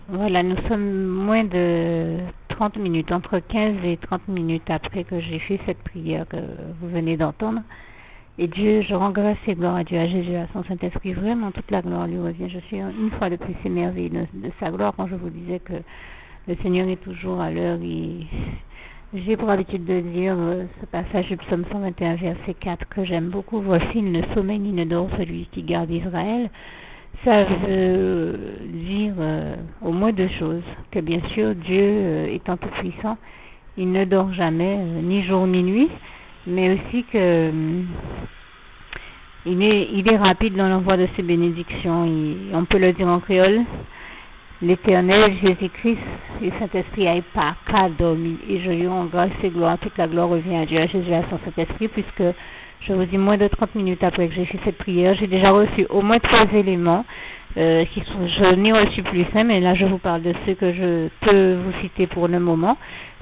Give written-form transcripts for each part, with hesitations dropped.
Voilà, nous sommes moins de 30 minutes, entre 15 et 30 minutes après que j'ai fait cette prière que vous venez d'entendre. Et Dieu, je rends grâce et gloire à Dieu, à Jésus, à son Saint-Esprit. Vraiment, toute la gloire lui revient. Je suis une fois de plus émerveillée de sa gloire quand je vous disais que le Seigneur est toujours à l'heure. J'ai pour habitude de dire ce passage du psaume 121, verset 4, que j'aime beaucoup. Voici, il ne sommeille ni ne dort celui qui garde Israël. Ça veut dire au moins deux choses. Que bien sûr, Dieu étant tout puissant, il ne dort jamais, ni jour ni nuit, mais aussi que il est rapide dans l'envoi de ses bénédictions. On peut le dire en créole. L'Éternel Jésus-Christ et Saint-Esprit a pas dormi. Et je lui rends grâce et gloire. Toute la gloire revient à Dieu, à Jésus, à son Saint-Esprit, puisque je vous dis, moins de 30 minutes après que j'ai fait cette prière, j'ai déjà reçu au moins 3 éléments je n'ai reçu plus un, mais là je vous parle de ceux que je peux vous citer pour le moment.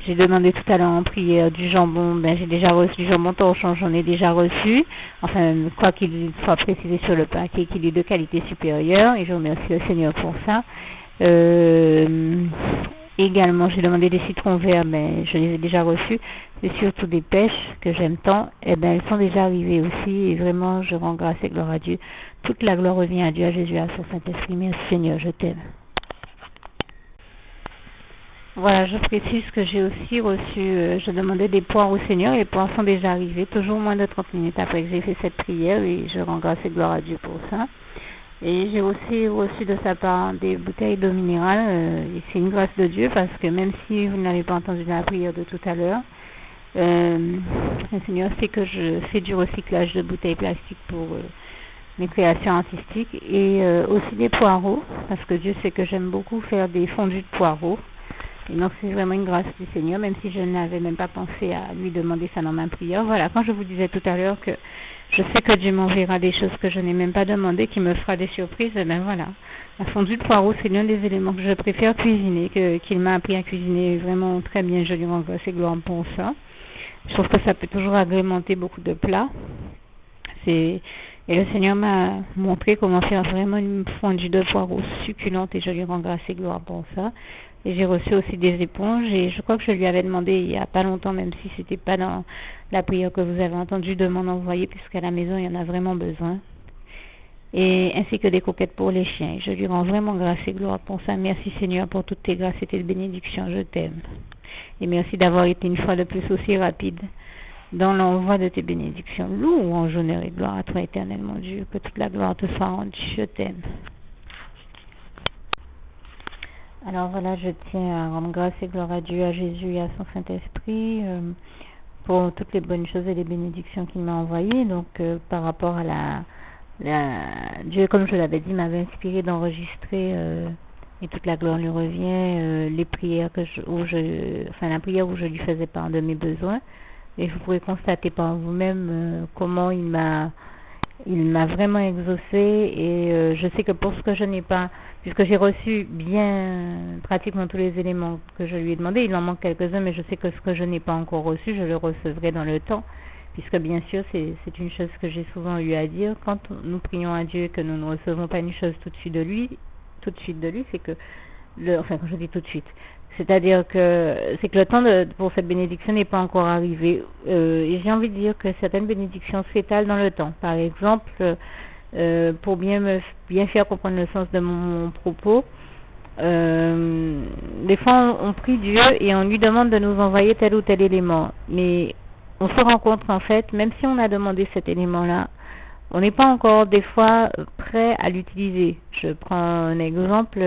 J'ai demandé tout à l'heure en prière du jambon, j'ai déjà reçu du jambon torchon, j'en ai déjà reçu. Enfin, quoi qu'il soit précisé sur le paquet, qu'il est de qualité supérieure, et je remercie le Seigneur pour ça. Également, j'ai demandé des citrons verts, mais je les ai déjà reçus. Et surtout des pêches que j'aime tant, elles sont déjà arrivées aussi. Et vraiment, je rends grâce et gloire à Dieu. Toute la gloire revient à Dieu, à Jésus, à son Saint-Esprit. Merci Seigneur, je t'aime. Voilà, je précise que j'ai aussi reçu, je demandais des poires au Seigneur. Les poires sont déjà arrivées, toujours moins de 30 minutes après que j'ai fait cette prière. Et je rends grâce et gloire à Dieu pour ça. Et j'ai aussi reçu de sa part des bouteilles d'eau minérale. Et c'est une grâce de Dieu parce que même si vous n'avez pas entendu la prière de tout à l'heure, le Seigneur sait que je fais du recyclage de bouteilles plastiques pour mes créations artistiques et aussi des poireaux parce que Dieu sait que j'aime beaucoup faire des fondus de poireaux. Et donc c'est vraiment une grâce du Seigneur, même si je n'avais même pas pensé à lui demander ça dans ma prière. Voilà, quand je vous disais tout à l'heure que je sais que Dieu m'enverra des choses que je n'ai même pas demandé, qui me fera des surprises, et ben voilà. La fondue de poireaux, c'est l'un des éléments que je préfère cuisiner, qu'il m'a appris à cuisiner vraiment très bien. Je lui rends grâce et gloire pour ça. Je trouve que ça peut toujours agrémenter beaucoup de plats. Et le Seigneur m'a montré comment faire vraiment une fondue de poireaux succulente et je lui rends grâce et gloire pour ça. Et j'ai reçu aussi des éponges et je crois que je lui avais demandé il n'y a pas longtemps, même si c'était pas dans la prière que vous avez entendue, de m'en envoyer puisqu'à la maison il y en a vraiment besoin. Et ainsi que des coquettes pour les chiens. Je lui rends vraiment grâce et gloire pour ça. Merci Seigneur pour toutes tes grâces et tes bénédictions, je t'aime. Et merci d'avoir été une fois de plus aussi rapide dans l'envoi de tes bénédictions. Louange, honneur et gloire à toi, éternel mon Dieu, que toute la gloire te soit rendue, je t'aime. Alors voilà, je tiens à rendre grâce et gloire à Dieu, à Jésus et à son Saint-Esprit pour toutes les bonnes choses et les bénédictions qu'il m'a envoyées. Donc par rapport à Dieu, comme je l'avais dit, m'avait inspiré d'enregistrer et toute la gloire lui revient, les prières la prière où je lui faisais part de mes besoins. Et vous pourrez constater par vous-même comment il m'a vraiment exaucé et je sais que pour ce que je n'ai pas, puisque j'ai reçu bien pratiquement tous les éléments que je lui ai demandé, il en manque quelques-uns, mais je sais que ce que je n'ai pas encore reçu, je le recevrai dans le temps, puisque bien sûr c'est une chose que j'ai souvent eu à dire, quand nous prions à Dieu et que nous ne recevons pas une chose tout de suite de lui, c'est que, quand je dis tout de suite, c'est-à-dire que c'est que le temps pour cette bénédiction n'est pas encore arrivé. Et j'ai envie de dire que certaines bénédictions s'étalent dans le temps. Par exemple, pour bien faire comprendre le sens de mon propos, des fois on prie Dieu et on lui demande de nous envoyer tel ou tel élément. Mais on se rend compte qu'en fait, même si on a demandé cet élément-là, on n'est pas encore des fois prêt à l'utiliser. Je prends un exemple.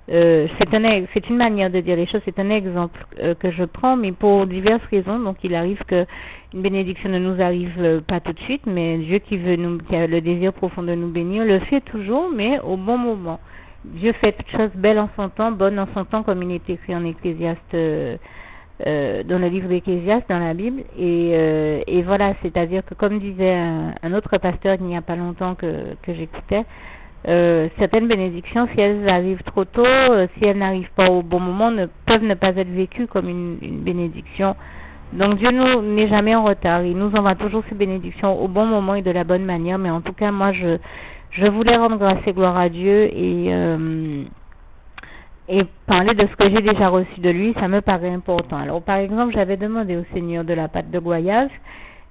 C'est une manière de dire les choses, c'est un exemple que je prends, mais pour diverses raisons. Donc il arrive que une bénédiction ne nous arrive pas tout de suite, mais Dieu qui a le désir profond de nous bénir, le fait toujours, mais au bon moment. Dieu fait toutes choses belles en son temps, bonnes en son temps, comme il est écrit en Ecclésiaste, dans le livre d'Ecclésiaste, dans la Bible. Et voilà, c'est-à-dire que comme disait un autre pasteur il n'y a pas longtemps que j'écoutais, certaines bénédictions, si elles arrivent trop tôt, si elles n'arrivent pas au bon moment, peuvent ne pas être vécues comme une bénédiction. Donc Dieu n'est jamais en retard. Il nous envoie toujours ces bénédictions au bon moment et de la bonne manière. Mais en tout cas, moi, je voulais rendre grâce et gloire à Dieu et parler de ce que j'ai déjà reçu de lui, ça me paraît important. Alors, par exemple, j'avais demandé au Seigneur de la pâte de goyave,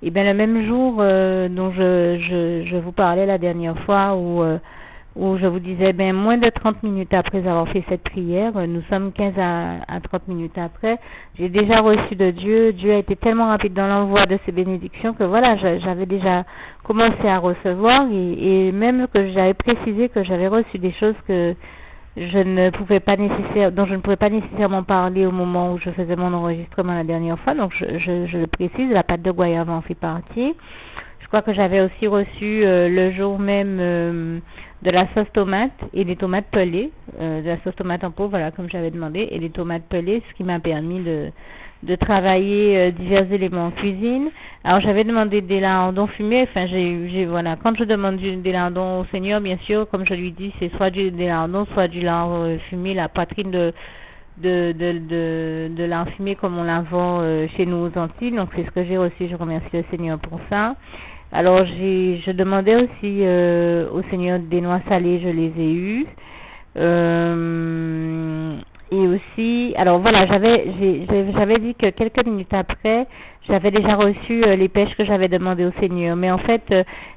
et bien le même jour dont je vous parlais la dernière fois, où je vous disais, ben moins de 30 minutes après avoir fait cette prière, nous sommes 15 à 30 minutes après, j'ai déjà reçu de Dieu. Dieu a été tellement rapide dans l'envoi de ces bénédictions que voilà, j'avais déjà commencé à recevoir, et même que j'avais précisé que j'avais reçu des choses que je ne pouvais pas dont je ne pouvais pas nécessairement parler au moment où je faisais mon enregistrement la dernière fois. Donc je le précise, la pâte de goyave en fait partie. Je crois que j'avais aussi reçu le jour même de la sauce tomate et des tomates pelées, de la sauce tomate en pot, voilà, comme j'avais demandé, et des tomates pelées, ce qui m'a permis de travailler divers éléments en cuisine. Alors j'avais demandé des lardons fumés, enfin voilà, quand je demande des lardons au Seigneur, bien sûr, comme je lui dis, c'est soit des lardons, soit du lard fumé, la poitrine de lard fumé comme on la vend chez nous aux Antilles. Donc c'est ce que j'ai reçu, je remercie le Seigneur pour ça. Alors je demandais aussi au Seigneur des noix salées, je les ai eues. Et aussi, alors voilà, j'avais dit que quelques minutes après, j'avais déjà reçu les pêches que j'avais demandé au Seigneur. Mais en fait,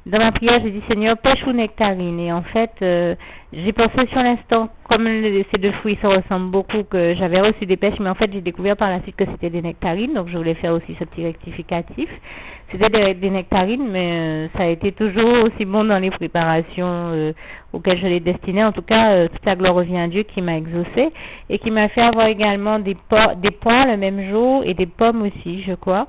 dans ma prière, j'ai dit Seigneur, pêche ou nectarine. Et en fait, j'ai pensé sur l'instant, comme ces deux fruits se ressemblent beaucoup, que j'avais reçu des pêches, mais en fait, j'ai découvert par la suite que c'était des nectarines. Donc, je voulais faire aussi ce petit rectificatif. C'était des nectarines, mais ça a été toujours aussi bon dans les préparations auxquelles je les destinais. En tout cas, toute la gloire revient à Dieu qui m'a exaucé et qui m'a fait avoir également des pois le même jour et des pommes aussi, je crois.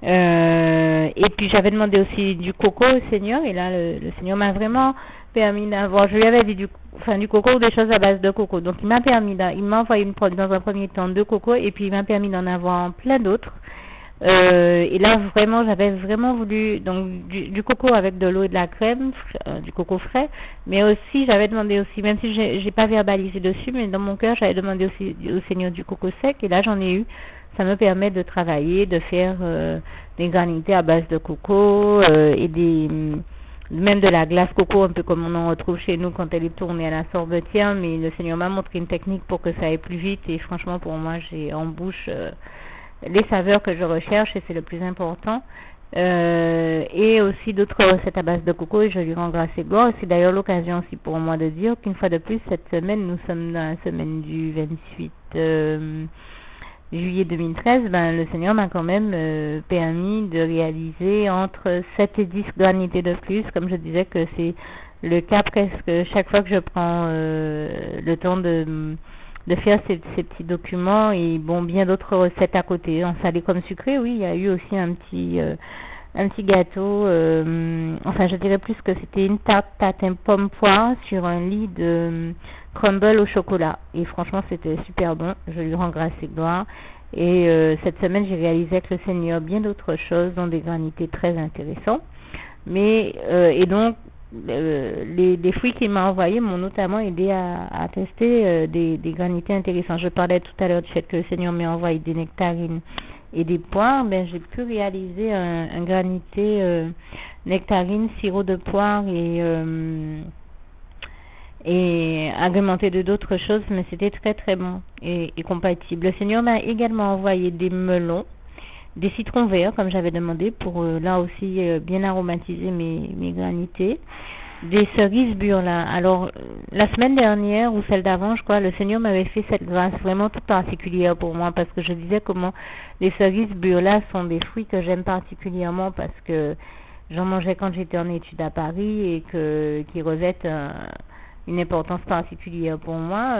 Et puis j'avais demandé aussi du coco au Seigneur, et là le Seigneur m'a vraiment permis d'avoir, je lui avais dit du coco ou des choses à base de coco. Donc il m'a envoyé dans un premier temps 2 cocos, et puis il m'a permis d'en avoir plein d'autres. Et là vraiment j'avais vraiment voulu donc du coco avec de l'eau et de la crème, du coco frais, mais aussi j'avais demandé aussi, même si j'ai pas verbalisé dessus, mais dans mon cœur j'avais demandé aussi au Seigneur du coco sec, et là j'en ai eu. Ça me permet de travailler, de faire des granités à base de coco et même de la glace coco, un peu comme on en retrouve chez nous quand elle est tournée à la sorbetière. Mais le Seigneur m'a montré une technique pour que ça aille plus vite, et franchement pour moi j'ai en bouche les saveurs que je recherche, et c'est le plus important. Et aussi d'autres recettes à base de coco, et je lui rends grâce et gloire. C'est d'ailleurs l'occasion aussi pour moi de dire qu'une fois de plus cette semaine, nous sommes dans la semaine du 28 juillet 2013, le Seigneur m'a quand même permis de réaliser entre 7 et 10 granités de plus. Comme je disais que c'est le cas presque chaque fois que je prends le temps de faire ces petits documents, et bon, bien d'autres recettes à côté, en salé comme sucré. Oui, il y a eu aussi un petit gâteau, enfin je dirais plus que c'était une tarte tatin pomme poire sur un lit de crumble au chocolat, et franchement c'était super bon, je lui rends grâce et gloire. Et cette semaine j'ai réalisé avec le Seigneur bien d'autres choses, dont des granités très intéressantes, mais et donc les fruits qu'il m'a envoyés m'ont notamment aidé à tester des granités intéressantes. Je parlais tout à l'heure du fait que le Seigneur m'a envoyé des nectarines et des poires. J'ai pu réaliser un granité nectarine, sirop de poire et agrémenté de d'autres choses, mais c'était très très bon et compatible. Le Seigneur m'a également envoyé des melons, des citrons verts comme j'avais demandé pour là aussi bien aromatiser mes granités, des cerises burla. Alors la semaine dernière ou celle d'avant, je crois, le Seigneur m'avait fait cette grâce vraiment toute particulière pour moi, parce que je disais comment les cerises burla sont des fruits que j'aime particulièrement, parce que j'en mangeais quand j'étais en études à Paris, et qui revêtent une importance particulière pour moi,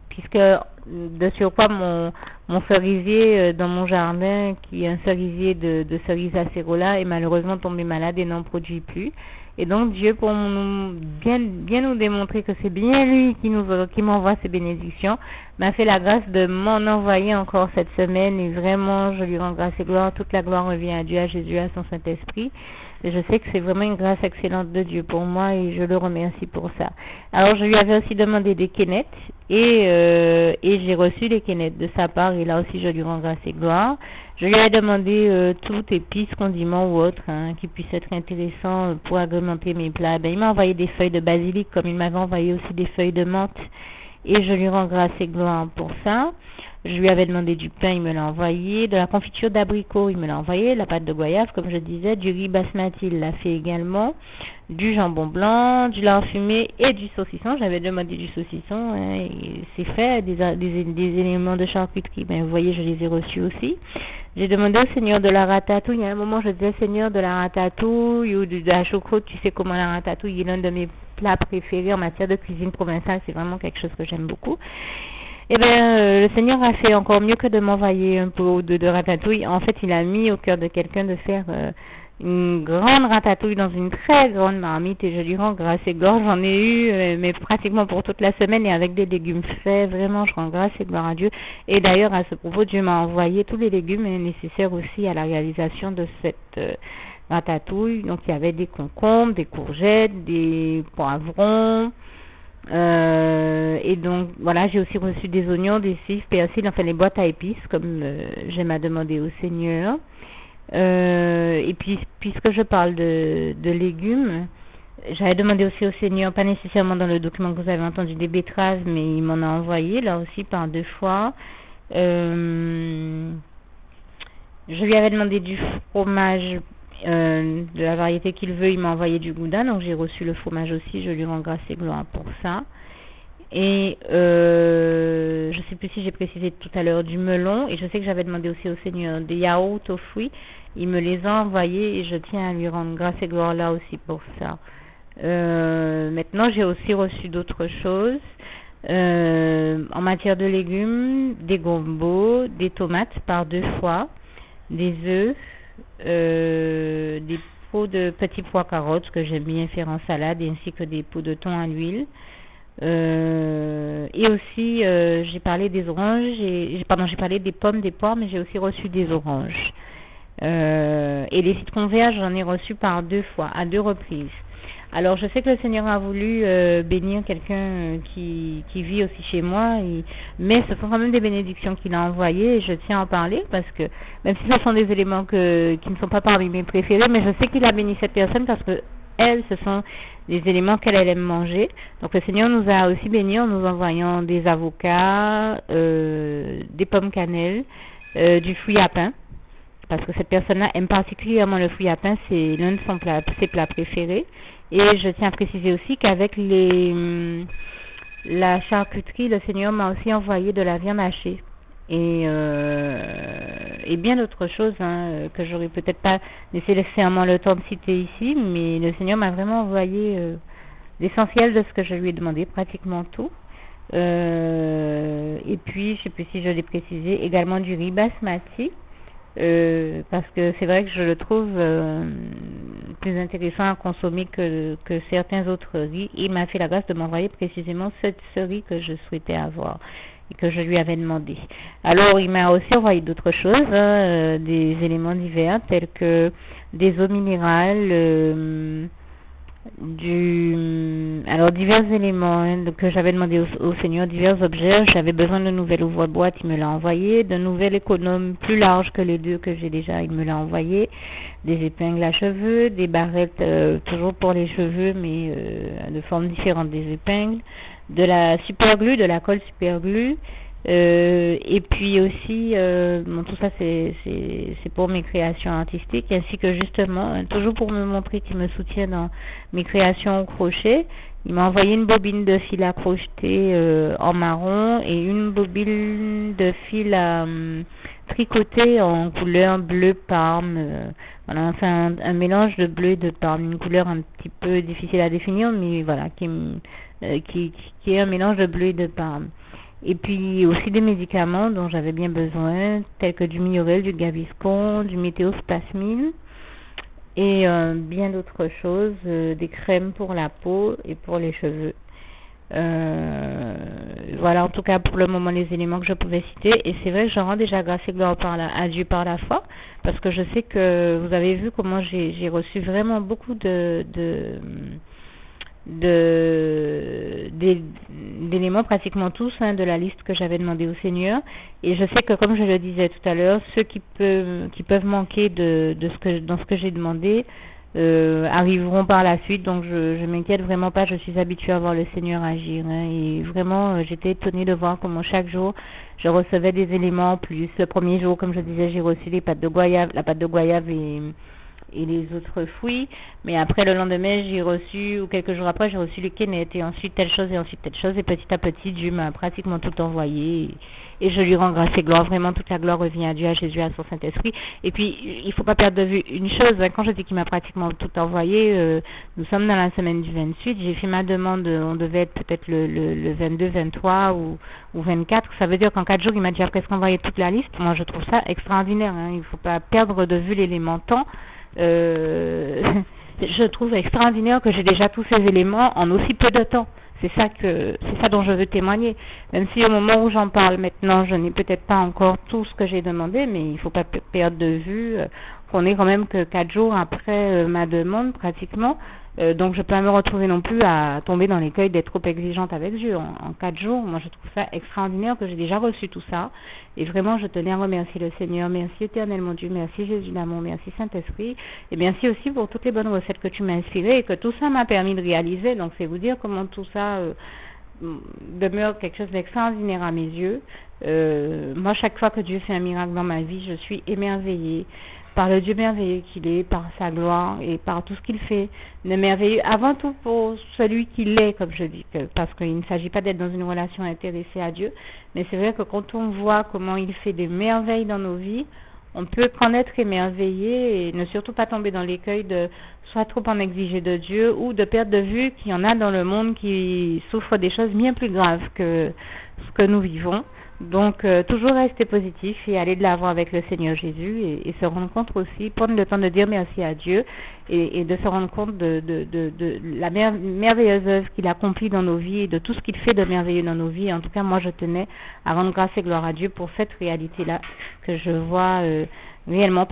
puisque de surcroît mon cerisier dans mon jardin, qui est un cerisier de cerises acérola, est malheureusement tombé malade et n'en produit plus. Et donc Dieu, pour bien nous démontrer que c'est bien lui qui m'envoie ces bénédictions, m'a fait la grâce de m'en envoyer encore cette semaine, et vraiment je lui rends grâce et gloire. Toute la gloire revient à Dieu, à Jésus, à son Saint-Esprit. Et je sais que c'est vraiment une grâce excellente de Dieu pour moi, et je le remercie pour ça. Alors je lui avais aussi demandé des quénettes, et j'ai reçu des quénettes de sa part, et là aussi je lui rends grâce et gloire. Je lui ai demandé toute épice, condiment ou autre qui puisse être intéressant pour agrémenter mes plats. Il m'a envoyé des feuilles de basilic, comme il m'avait envoyé aussi des feuilles de menthe et je lui rends grâce et gloire pour ça. Je lui avais demandé du pain, il me l'a envoyé, de la confiture d'abricot, il me l'a envoyé, la pâte de goyave, comme je disais, du riz basmati, il l'a fait également, du jambon blanc, du lard fumé et du saucisson. J'avais demandé du saucisson, hein, et c'est fait, des éléments de charcuterie, ben, vous voyez, je les ai reçus aussi. J'ai demandé au Seigneur de la ratatouille. Il y a un moment, je disais Seigneur de la ratatouille ou de la choucroute. Tu sais comment la ratatouille est l'un de mes plats préférés en matière de cuisine provençale. C'est vraiment quelque chose que j'aime beaucoup. Eh bien, le Seigneur a fait encore mieux que de m'envoyer un pot de ratatouille. En fait, il a mis au cœur de quelqu'un de faire une grande ratatouille dans une très grande marmite, et je lui rends grâce et gloire. J'en ai eu, mais pratiquement pour toute la semaine, et avec des légumes faits. Vraiment, je rends grâce et gloire à Dieu. Et d'ailleurs, à ce propos, Dieu m'a envoyé tous les légumes nécessaires aussi à la réalisation de cette ratatouille. Donc, il y avait des concombres, des courgettes, des poivrons. Et donc voilà, j'ai aussi reçu des oignons, des cives, persil, enfin les boîtes à épices comme j'aime à demander au Seigneur. Et puis puisque je parle de légumes, j'avais demandé aussi au Seigneur, pas nécessairement dans le document que vous avez entendu, des betteraves, mais il m'en a envoyé là aussi par 2 fois. Je lui avais demandé du fromage de la variété qu'il veut, il m'a envoyé du gouda, donc j'ai reçu le fromage aussi, je lui rends grâce et gloire pour ça. Et je sais plus si j'ai précisé tout à l'heure du melon, et je sais que j'avais demandé aussi au Seigneur des yaourts aux fruits, il me les a envoyés et je tiens à lui rendre grâce et gloire là aussi pour ça. Maintenant j'ai aussi reçu d'autres choses en matière de légumes, des gombos, des tomates par 2 fois, des œufs, des pots de petits pois carottes que j'aime bien faire en salade, ainsi que des pots de thon à l'huile. Et aussi j'ai parlé des oranges, j'ai parlé des pommes, des poires, mais j'ai aussi reçu des oranges. Et les citrons verts, j'en ai reçu par 2 fois, à 2 reprises. Alors je sais que le Seigneur a voulu bénir quelqu'un qui vit aussi chez moi, mais ce sont quand même des bénédictions qu'il a envoyées, et je tiens à en parler parce que même si ce sont des éléments qui ne sont pas parmi mes préférés, mais je sais qu'il a béni cette personne parce que elle, ce sont des éléments qu'elle aime manger. Donc le Seigneur nous a aussi bénis en nous envoyant des avocats, des pommes cannelle, du fruit à pain, parce que cette personne-là aime particulièrement le fruit à pain, c'est l'un de ses plats préférés. Et je tiens à préciser aussi qu'avec la charcuterie, le Seigneur m'a aussi envoyé de la viande hachée et bien d'autres choses que j'aurais peut-être pas nécessairement le temps de citer ici, mais le Seigneur m'a vraiment envoyé l'essentiel de ce que je lui ai demandé, pratiquement tout. Et puis, je sais plus si je l'ai précisé, également du riz basmati. Parce que c'est vrai que je le trouve plus intéressant à consommer que certains autres riz. Il m'a fait la grâce de m'envoyer précisément ce riz que je souhaitais avoir et que je lui avais demandé. Alors il m'a aussi envoyé d'autres choses, des éléments divers tels que des eaux minérales, alors divers éléments que j'avais demandé au Seigneur, divers objets. J'avais besoin de nouvelles ouvre-boîtes, il me l'a envoyé, de nouvelles économes plus larges que les 2 que j'ai déjà, il me l'a envoyé, des épingles à cheveux, des barrettes toujours pour les cheveux mais de formes différentes des épingles, de la superglue, de la colle superglue, et puis aussi tout ça c'est pour mes créations artistiques, ainsi que justement toujours pour me montrer qu'il me soutient dans mes créations au crochet. Il m'a envoyé une bobine de fil à crocheter en marron et une bobine de fil à tricoter en couleur bleu parme, voilà, enfin un mélange de bleu et de parme, une couleur un petit peu difficile à définir, mais voilà, qui est un mélange de bleu et de parme. Et puis aussi des médicaments dont j'avais bien besoin, tels que du Miorel, du Gaviscon, du Météospasmine et bien d'autres choses, des crèmes pour la peau et pour les cheveux. Voilà en tout cas pour le moment les éléments que je pouvais citer, et c'est vrai que je rends déjà grâce et gloire à Dieu par la foi, parce que je sais que vous avez vu comment j'ai reçu vraiment beaucoup d'éléments, pratiquement tous, de la liste que j'avais demandé au Seigneur, et je sais que comme je le disais tout à l'heure, ceux qui peuvent manquer dans ce que j'ai demandé, arriveront par la suite. Donc je m'inquiète vraiment pas, je suis habituée à voir le Seigneur agir, hein, et vraiment j'étais étonnée de voir comment chaque jour je recevais des éléments en plus. Le premier jour, comme je disais, j'ai reçu la pâte de goyave et les autres fruits, mais après le lendemain j'ai reçu, ou quelques jours après j'ai reçu les quénettes, et ensuite telle chose, et petit à petit Dieu m'a pratiquement tout envoyé, et je lui rends grâce et gloire. Vraiment toute la gloire revient à Dieu, à Jésus, à son Saint-Esprit. Et puis il faut pas perdre de vue une chose, hein, quand je dis qu'il m'a pratiquement tout envoyé, nous sommes dans la semaine du 28, j'ai fait ma demande, on devait être peut-être le 22, 23 ou 24, ça veut dire qu'en 4 jours il m'a déjà presque envoyé toute la liste. Moi je trouve ça extraordinaire, hein. Il faut pas perdre de vue l'élément temps. Je trouve extraordinaire que j'ai déjà tous ces éléments en aussi peu de temps. C'est ça dont je veux témoigner. Même si au moment où j'en parle maintenant, je n'ai peut-être pas encore tout ce que j'ai demandé, mais il ne faut pas perdre de vue qu'on est quand même que 4 jours après ma demande pratiquement. Donc je peux pas me retrouver non plus à tomber dans l'écueil d'être trop exigeante avec Dieu. En 4 jours, moi je trouve ça extraordinaire que j'ai déjà reçu tout ça. Et vraiment je tenais à remercier le Seigneur. Merci éternel mon Dieu, merci Jésus d'amour, merci Saint-Esprit. Et merci aussi pour toutes les bonnes recettes que tu m'as inspirées et que tout ça m'a permis de réaliser. Donc c'est vous dire comment tout ça demeure quelque chose d'extraordinaire à mes yeux. Moi chaque fois que Dieu fait un miracle dans ma vie, je suis émerveillée par le Dieu merveilleux qu'il est, par sa gloire et par tout ce qu'il fait. Le merveilleux, avant tout pour celui qu'il est, comme je dis, parce qu'il ne s'agit pas d'être dans une relation intéressée à Dieu, mais c'est vrai que quand on voit comment il fait des merveilles dans nos vies, on peut qu'en être émerveillé et ne surtout pas tomber dans l'écueil de soit trop en exiger de Dieu ou de perdre de vue qu'il y en a dans le monde qui souffrent des choses bien plus graves que ce que nous vivons. Donc, toujours rester positif et aller de l'avant avec le Seigneur Jésus et se rendre compte aussi, prendre le temps de dire merci à Dieu et de se rendre compte de la merveilleuse œuvre qu'il accomplit dans nos vies et de tout ce qu'il fait de merveilleux dans nos vies. En tout cas, moi, je tenais à rendre grâce et gloire à Dieu pour cette réalité-là que je vois réellement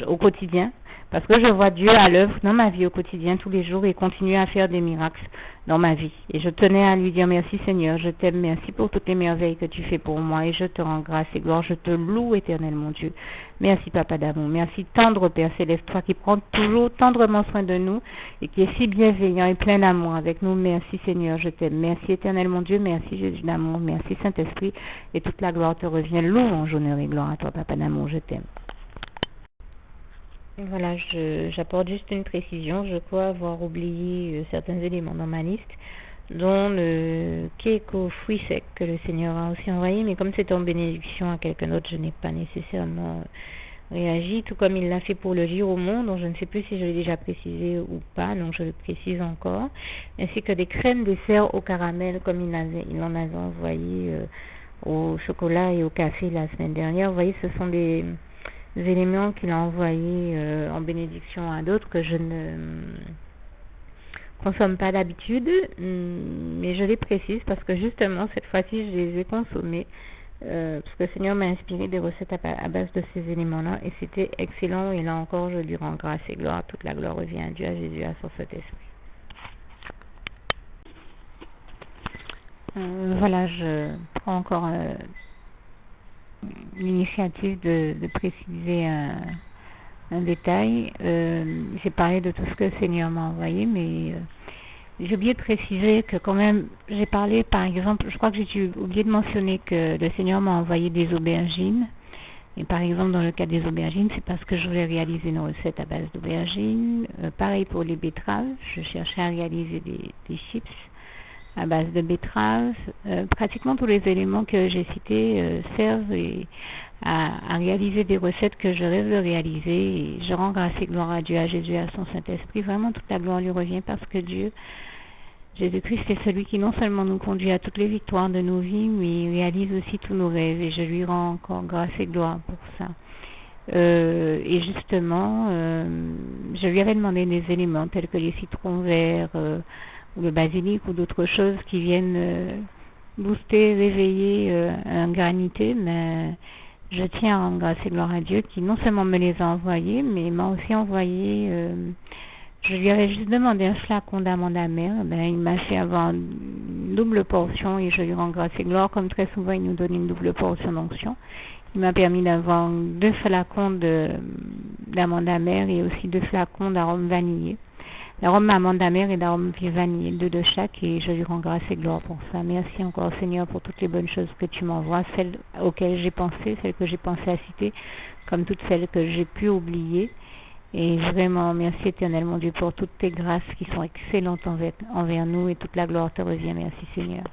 au quotidien. Parce que je vois Dieu à l'œuvre dans ma vie au quotidien, tous les jours, et continue à faire des miracles dans ma vie. Et je tenais à lui dire merci Seigneur, je t'aime, merci pour toutes les merveilles que tu fais pour moi, et je te rends grâce et gloire, je te loue éternel mon Dieu. Merci Papa d'amour, merci tendre Père Céleste, toi qui prends toujours tendrement soin de nous, et qui est si bienveillant et plein d'amour avec nous. Merci Seigneur, je t'aime, merci éternel mon Dieu, merci Jésus d'amour, merci Saint-Esprit, et toute la gloire te revient, louange, honneur et gloire à toi Papa d'amour, je t'aime. Voilà, j'apporte juste une précision. Je crois avoir oublié certains éléments dans ma liste, dont le cake aux fruits secs que le Seigneur a aussi envoyé, mais comme c'est en bénédiction à quelqu'un d'autre, je n'ai pas nécessairement réagi, tout comme il l'a fait pour le Giromont, dont je ne sais plus si je l'ai déjà précisé ou pas, donc je le précise encore, ainsi que des crèmes dessert au caramel, comme il en avait envoyé au chocolat et au café la semaine dernière. Vous voyez, ce sont des éléments qu'il a envoyés en bénédiction à d'autres que je ne consomme pas d'habitude, mais je les précise parce que justement cette fois-ci je les ai consommés parce que le Seigneur m'a inspiré des recettes à base de ces éléments-là et c'était excellent, et là encore je lui rends grâce et gloire. Toute la gloire revient à Dieu, à Jésus, à son Saint-Esprit. Voilà, je prends encore l'initiative de préciser un détail. J'ai parlé de tout ce que le Seigneur m'a envoyé, mais j'ai oublié de préciser que quand même, j'ai parlé par exemple, je crois que j'ai oublié de mentionner que le Seigneur m'a envoyé des aubergines. Et par exemple, dans le cas des aubergines, c'est parce que je voulais réaliser une recette à base d'aubergines. Pareil pour les betteraves, je cherchais à réaliser des chips à base de betteraves. Pratiquement tous les éléments que j'ai cités servent à réaliser des recettes que je rêve de réaliser. Et je rends grâce et gloire à Dieu, à Jésus, à son Saint-Esprit. Vraiment, toute la gloire lui revient parce que Dieu, Jésus-Christ, est celui qui non seulement nous conduit à toutes les victoires de nos vies, mais il réalise aussi tous nos rêves. Et je lui rends encore grâce et gloire pour ça. Et justement, je lui avais demandé des éléments tels que les citrons verts, ou le basilic ou d'autres choses qui viennent booster, réveiller un granité, mais je tiens à rendre grâce et gloire à Dieu qui non seulement me les a envoyés, mais m'a aussi envoyé, je lui avais juste demandé un flacon d'amande amère, il m'a fait avoir une double portion et je lui rends grâce et gloire, comme très souvent il nous donne une double portion d'onction. Il m'a permis d'avoir 2 flacons d'amande amère et aussi 2 flacons d'arôme vanillé. L'arôme amande amère et d'arôme vanillé, 2 de chaque, et je lui rends grâce et gloire pour ça. Merci encore Seigneur pour toutes les bonnes choses que tu m'envoies, celles auxquelles j'ai pensé, celles que j'ai pensé à citer, comme toutes celles que j'ai pu oublier. Et vraiment, merci éternel mon Dieu pour toutes tes grâces qui sont excellentes envers nous, et toute la gloire te revient. Merci Seigneur.